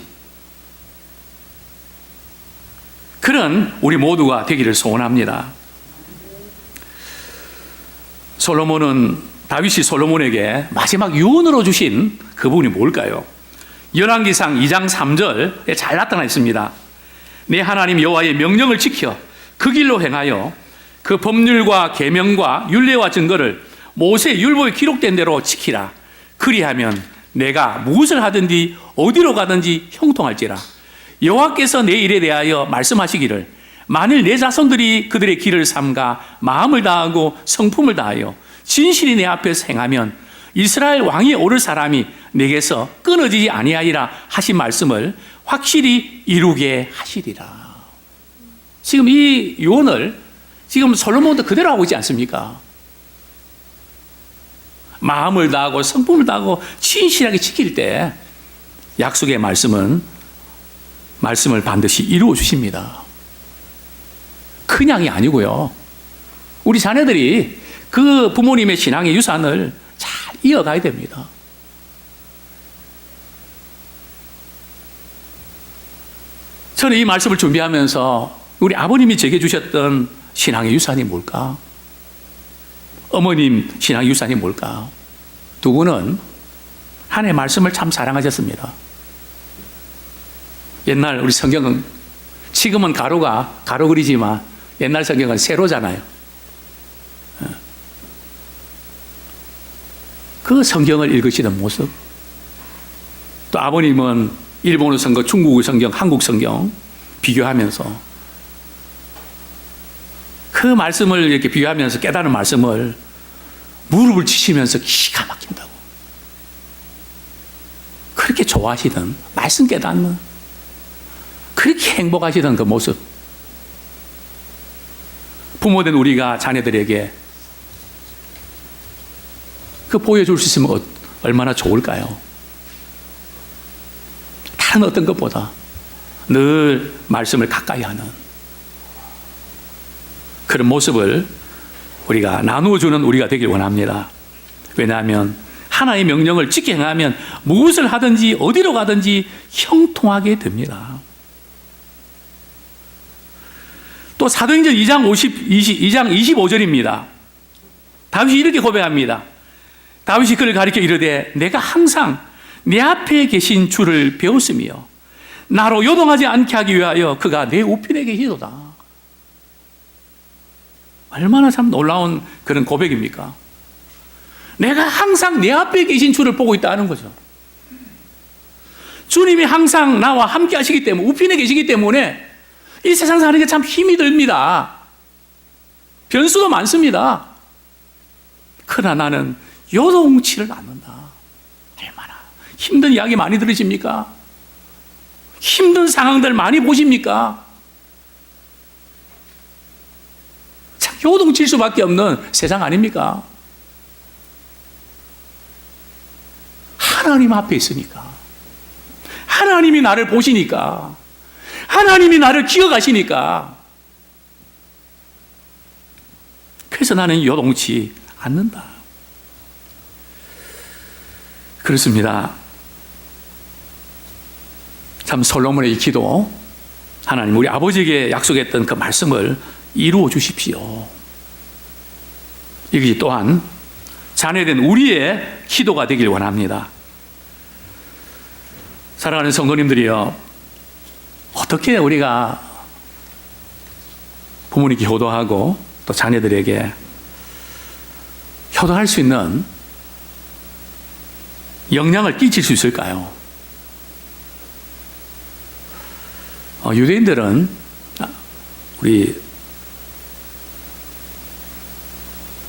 그런 우리 모두가 되기를 소원합니다. 다윗이 솔로몬에게 마지막 유언으로 주신 그 부분이 뭘까요? 열왕기상 2장 3절에 잘 나타나 있습니다. 내 하나님 여호와의 명령을 지켜 그 길로 행하여 그 법률과 계명과 율례와 증거를 모세 율법에 기록된 대로 지키라. 그리하면 내가 무엇을 하든지 어디로 가든지 형통할지라. 여호와께서 내 일에 대하여 말씀하시기를 만일 내 자손들이 그들의 길을 삼가 마음을 다하고 성품을 다하여 진실이 내 앞에서 행하면 이스라엘 왕이 오를 사람이 내게서 끊어지지 아니하리라 하신 말씀을 확실히 이루게 하시리라. 지금 이 유언을 지금 솔로몬도 그대로 하고 있지 않습니까? 마음을 다하고 성품을 다하고 진실하게 지킬 때 약속의 말씀을 반드시 이루어 주십니다. 그냥이 아니고요. 우리 자녀들이 그 부모님의 신앙의 유산을 잘 이어가야 됩니다. 저는 이 말씀을 준비하면서 우리 아버님이 제게 주셨던 신앙의 유산이 뭘까? 어머님 신앙의 유산이 뭘까? 두 분은 하나님의 말씀을 참 사랑하셨습니다. 옛날 우리 성경은 지금은 가로 그리지만 옛날 성경은 세로잖아요. 그 성경을 읽으시는 모습, 또 아버님은 일본어 성경, 중국어 성경, 한국 성경 비교하면서 그 말씀을 이렇게 비교하면서 깨달은 말씀을 무릎을 치시면서 기가 막힌다고 그렇게 좋아하시던, 말씀 깨닫는, 그렇게 행복하시던 그 모습, 부모된 우리가 자녀들에게 그 보여줄 수 있으면 얼마나 좋을까요? 다른 어떤 것보다 늘 말씀을 가까이 하는 그런 모습을 우리가 나누어주는 우리가 되길 원합니다. 왜냐하면 하나의 명령을 지켜 행하면 무엇을 하든지 어디로 가든지 형통하게 됩니다. 또 사도행전 2장 25절입니다. 다윗이 이렇게 고백합니다. 다윗이 그를 가리켜 이르되 내가 항상 내 앞에 계신 주를 배웠으며 나로 요동하지 않게 하기 위하여 그가 내 우편에 계시도다. 얼마나 참 놀라운 그런 고백입니까? 내가 항상 내 앞에 계신 주를 보고 있다는 거죠. 주님이 항상 나와 함께 하시기 때문에, 우편에 계시기 때문에 이 세상 사는 게 참 힘이 듭니다. 변수도 많습니다. 그러나 나는 요동치를 않는다. 얼마나 힘든 이야기 많이 들으십니까? 힘든 상황들 많이 보십니까? 참 요동칠 수밖에 없는 세상 아닙니까? 하나님 앞에 있으니까, 하나님이 나를 보시니까, 하나님이 나를 기억하시니까, 그래서 나는 요동치 않는다. 그렇습니다. 참 솔로몬의 이 기도, 하나님 우리 아버지에게 약속했던 그 말씀을 이루어 주십시오. 이것이 또한 자녀된 우리의 기도가 되길 원합니다. 사랑하는 성도님들이요, 어떻게 우리가 부모님께 효도하고 또 자녀들에게 효도할 수 있는 영향을 끼칠 수 있을까요? 유대인들은 우리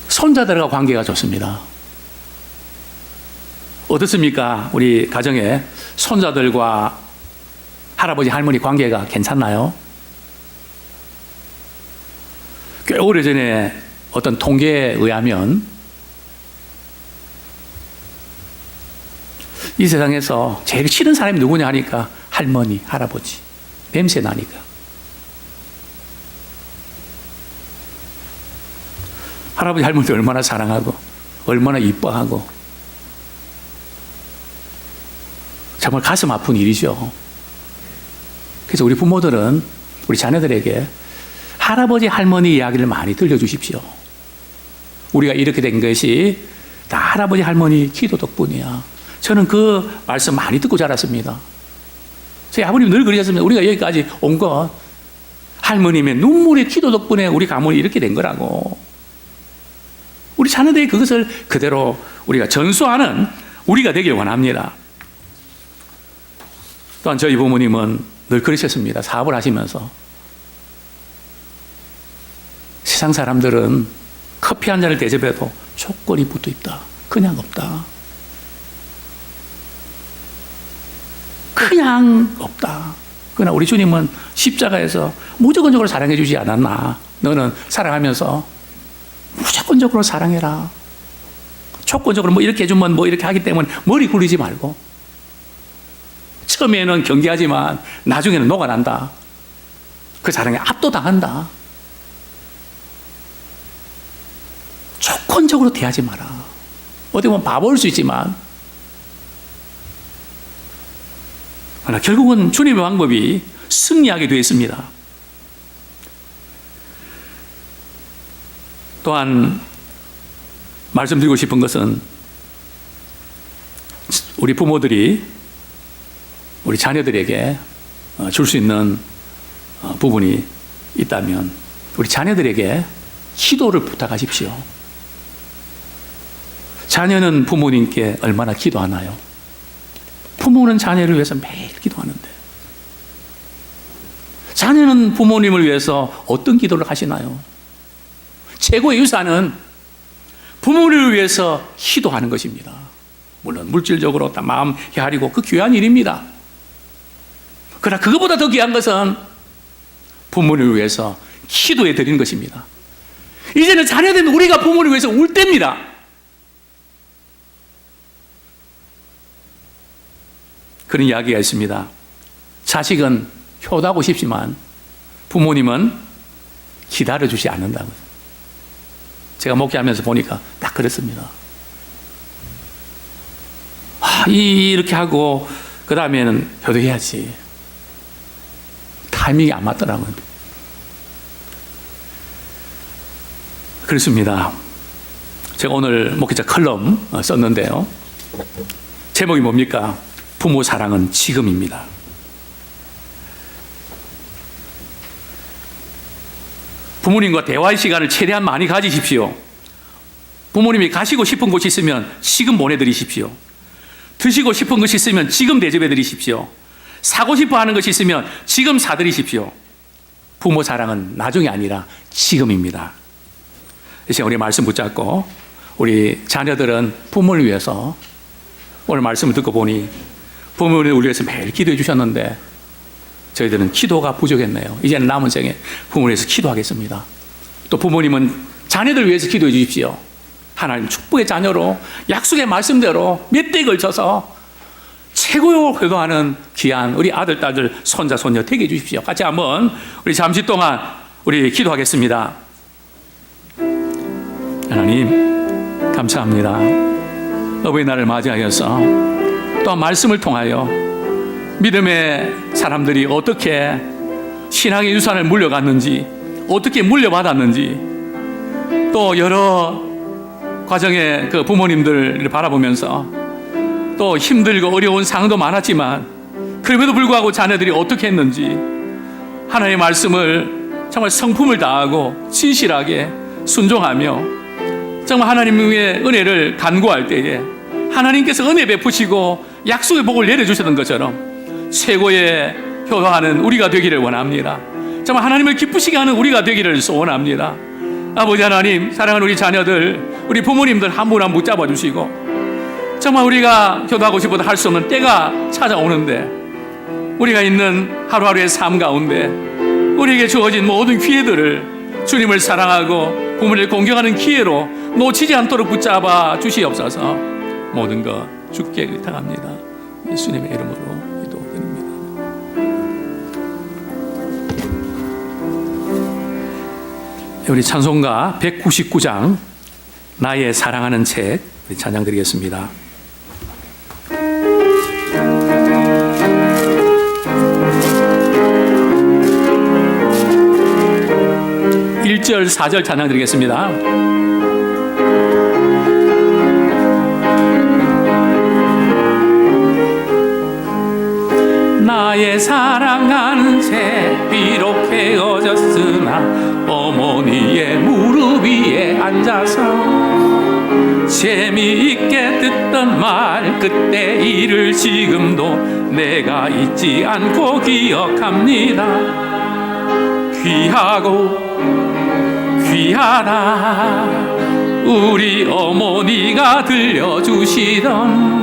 손자들과 관계가 좋습니다. 어떻습니까? 우리 가정에 손자들과 할아버지 할머니 관계가 괜찮나요? 꽤 오래전에 어떤 통계에 의하면 이 세상에서 제일 싫은 사람이 누구냐 하니까 할머니, 할아버지. 냄새 나니까. 할아버지, 할머니 얼마나 사랑하고 얼마나 이뻐하고 정말 가슴 아픈 일이죠. 그래서 우리 부모들은 우리 자녀들에게 할아버지, 할머니 이야기를 많이 들려주십시오. 우리가 이렇게 된 것이 다 할아버지, 할머니 기도 덕분이야. 저는 그 말씀 많이 듣고 자랐습니다. 저희 아버님 늘 그러셨습니다. 우리가 여기까지 온 건 할머님의 눈물의 기도 덕분에 우리 가문이 이렇게 된 거라고. 우리 자녀들이 그것을 그대로 우리가 전수하는 우리가 되길 원합니다. 또한 저희 부모님은 늘 그러셨습니다. 사업을 하시면서 세상 사람들은 커피 한 잔을 대접해도 조건이 붙어 있다. 그냥 없다. 그냥 없다. 그러나 우리 주님은 십자가에서 무조건적으로 사랑해 주지 않았나. 너는 살아가면서 무조건적으로 사랑해라. 조건적으로 뭐 이렇게 해주면 뭐 이렇게 하기 때문에 머리 굴리지 말고. 처음에는 경계하지만 나중에는 녹아난다. 그 사랑에 압도당한다. 조건적으로 대하지 마라. 어떻게 보면 바보일 수 있지만 그러나 결국은 주님의 방법이 승리하게 되어 있습니다. 또한 말씀드리고 싶은 것은 우리 부모들이 우리 자녀들에게 줄 수 있는 부분이 있다면 우리 자녀들에게 기도를 부탁하십시오. 자녀는 부모님께 얼마나 기도하나요? 부모는 자녀를 위해서 매일 기도하는데 자녀는 부모님을 위해서 어떤 기도를 하시나요? 최고의 유산은 부모를 위해서 기도하는 것입니다. 물론 물질적으로 마음 헤아리고 그 귀한 일입니다. 그러나 그것보다 더 귀한 것은 부모를 위해서 기도해 드리는 것입니다. 이제는 자녀된 우리가 부모를 위해서 울 때입니다. 그런 이야기가 있습니다. 자식은 효도하고 싶지만 부모님은 기다려주지 않는다고요. 제가 목회하면서 보니까 딱 그랬습니다. 이렇게 하고 그 다음에는 효도해야지. 타이밍이 안 맞더라고요. 그렇습니다. 제가 오늘 목회자 컬럼 썼는데요. 제목이 뭡니까? 부모 사랑은 지금입니다. 부모님과 대화의 시간을 최대한 많이 가지십시오. 부모님이 가시고 싶은 곳이 있으면 지금 보내드리십시오. 드시고 싶은 것이 있으면 지금 대접해드리십시오. 사고 싶어 하는 것이 있으면 지금 사드리십시오. 부모 사랑은 나중이 아니라 지금입니다. 이제 우리 말씀 붙잡고 우리 자녀들은 부모를 위해서 오늘 말씀을 듣고 보니 부모를 위해서 매일 기도해 주셨는데 저희들은 기도가 부족했네요. 이제는 남은 생에 부모를 위해서 기도하겠습니다. 또 부모님은 자녀들 위해서 기도해 주십시오. 하나님 축복의 자녀로 약속의 말씀대로 몇 대에 걸쳐서 최고로 효도하는 귀한 우리 아들, 딸들, 손자, 손녀 되게 해 주십시오. 같이 한번 우리 잠시 동안 우리 기도하겠습니다. 하나님 감사합니다. 어버이날을 맞이하여서 또한 말씀을 통하여 믿음의 사람들이 어떻게 신앙의 유산을 물려갔는지, 어떻게 물려받았는지, 또 여러 과정의 그 부모님들을 바라보면서 또 힘들고 어려운 상황도 많았지만 그럼에도 불구하고 자녀들이 어떻게 했는지 하나님의 말씀을 정말 성품을 다하고 진실하게 순종하며 정말 하나님의 은혜를 간구할 때에 하나님께서 은혜 베푸시고 약속의 복을 내려주셨던 것처럼 최고의 효도하는 우리가 되기를 원합니다. 정말 하나님을 기쁘시게 하는 우리가 되기를 소원합니다. 아버지 하나님, 사랑하는 우리 자녀들, 우리 부모님들 한 분 한 분 붙잡아 주시고 정말 우리가 효도하고 싶어도 할 수 없는 때가 찾아오는데, 우리가 있는 하루하루의 삶 가운데 우리에게 주어진 모든 기회들을 주님을 사랑하고 부모를 공경하는 기회로 놓치지 않도록 붙잡아 주시옵소서. 모든 것 주께 의탁합니다. 예수님의 이름으로 기도드립니다. 우리 찬송가 199장 나의 사랑하는 책 찬양 드리겠습니다. 1절 4절 찬양 드리겠습니다. 나의 사랑하는 새 비록 헤어졌으나 어머니의 무릎 위에 앉아서 재미있게 듣던 말 그때 일을 지금도 내가 잊지 않고 기억합니다. 귀하고 귀하다 우리 어머니가 들려주시던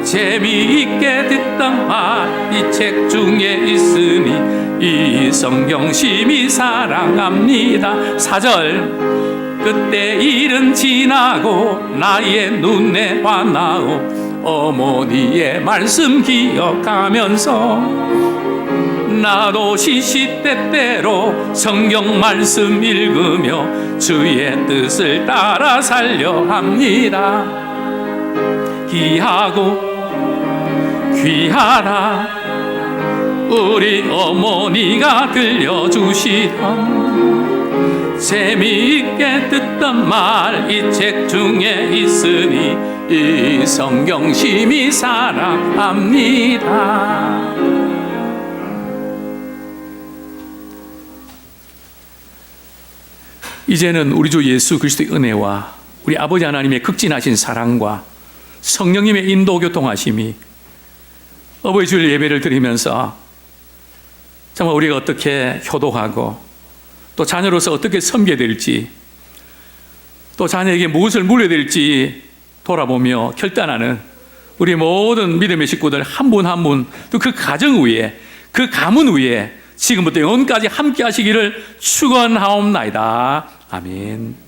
재미있게 듣던 말 이 책 중에 있으니 이 성경 심히 사랑합니다. 4절 그때 일은 지나고 나의 눈에 환하오 어머니의 말씀 기억하면서 나도 시시때때로 성경 말씀 읽으며 주의 뜻을 따라 살려 합니다. 귀하고 귀하다 우리 어머니가 들려주시던 재미있게 듣던 말 이 책 중에 있으니 이 성경 심히 사랑합니다. 이제는 우리 주 예수 그리스도의 은혜와 우리 아버지 하나님의 극진하신 사랑과 성령님의 인도 교통하심이 어버이 주일 예배를 드리면서 정말 우리가 어떻게 효도하고 또 자녀로서 어떻게 섬겨야 될지 또 자녀에게 무엇을 물려야 될지 돌아보며 결단하는 우리 모든 믿음의 식구들 한 분 한 분 또 그 가정 위에 그 가문 위에 지금부터 영원까지 함께 하시기를 축원하옵나이다. 아멘.